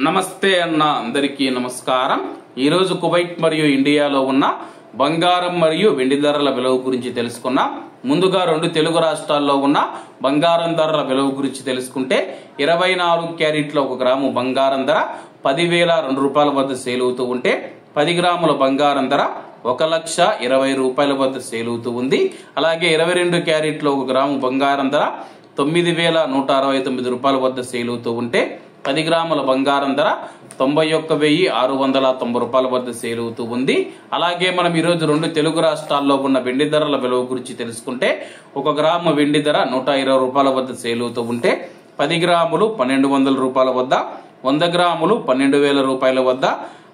నమస్తే అన్న అందరికీ నమస్కారం। ఈ రోజు కువైట్ మరియు ఇండియాలో ఉన్న బంగారం మరియు వెండి ధరల విలువ గురించి తెలుసుకున్నాం। ముందుగా రెండు తెలుగు రాష్ట్రాల్లో ఉన్న బంగారం ధరల విలువ గురించి తెలుసుకుంటే 24 క్యారెట్ల 1 గ్రాము బంగారం ధర 10,002 రూపాయల వద్ద సేల్ అవుతూ ఉంటే 10 గ్రాముల బంగారం ధర 1,20,000 రూపాయల వద్ద సేల్ అవుతూ ఉంది। అలాగే 22 క్యారెట్ల 1 గ్రాము బంగారం ధర 9,169 రూపాయల వద్ద సేల్ అవుతూ ఉంటే 10 గ్రాముల బంగారం ధర 91,690 రూపాయల వద్ద సేల్ అవుతూ ఉంది। అలాగే మనం ఈ రోజు రెండు తెలుగు రాష్ట్రాల్లో ఉన్న వెండి ధరల విలువ గురించి తెలుసుకుంటే 1 గ్రాము వెండి ధర 120 రూపాయల వద్ద సేల్ అవుతూ ఉంటే 10 గ్రాములు 1,200 రూపాయల వద్ద, 100 గ్రాములు 12,000 రూపాయల వద్ద,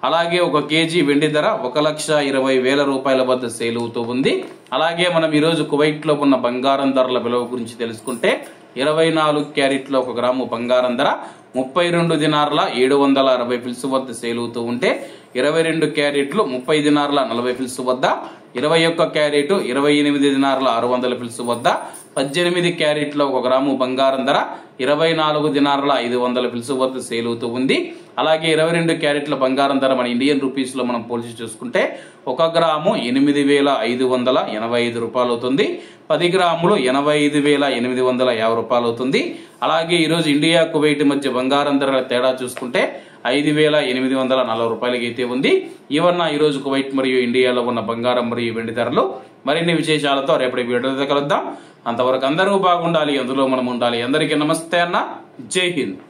అలాగే 1 కేజీ వెండి ధర 1,20,000 రూపాయల వద్ద సేల్ అవుతూ ఉంది। అలాగే మనం ఈ రోజు కువైట్ లో ఉన్న బంగారం ధరల విలువ గురించి తెలుసుకుంటే 24 క్యారెట్ల 1 గ్రాము బంగారం ధర 32 దినార్ల 760 ఫిల్స్ వద్ద సేల్ అవుతూ ఉంటే 22 క్యారెట్లు 30 దినార్ల 40 ఫిల్స్ వద్ద, 21 క్యారెట్ 28 దినార్ల 600 ఫిల్స్ వద్ద, 18 క్యారెట్ల 1 గ్రాము బంగారం ధర 24 దినార్ల 500 ఫిల్స్ వద్ద సేల్ అవుతూ ఉంది। అలాగే 22 క్యారెట్ల బంగారం ధర మన ఇండియన్ రూపీస్ లో మనం పోల్చి చూసుకుంటే 1 గ్రాము 8,585 రూపాయలు అవుతుంది, 10 గ్రాములు 85,850 రూపాయలు అవుతుంది। అలాగే ఈ రోజు ఇండియా కువైట్ మధ్య బంగారం ధరల తేడా చూసుకుంటే 5,840 రూపాయలకి అయితే ఉంది। ఇవన్న ఈ రోజు కువైట్ మరియు ఇండియాలో ఉన్న బంగారం మరియు వెండి ధరలు। మరిన్ని విశేషాలతో రేపటి వీడియోలో కలుద్దాం। అంతవరకు అందరూ బాగుండాలి, అందులో మనం ఉండాలి। అందరికీ నమస్తే అన్న, జై హింద్।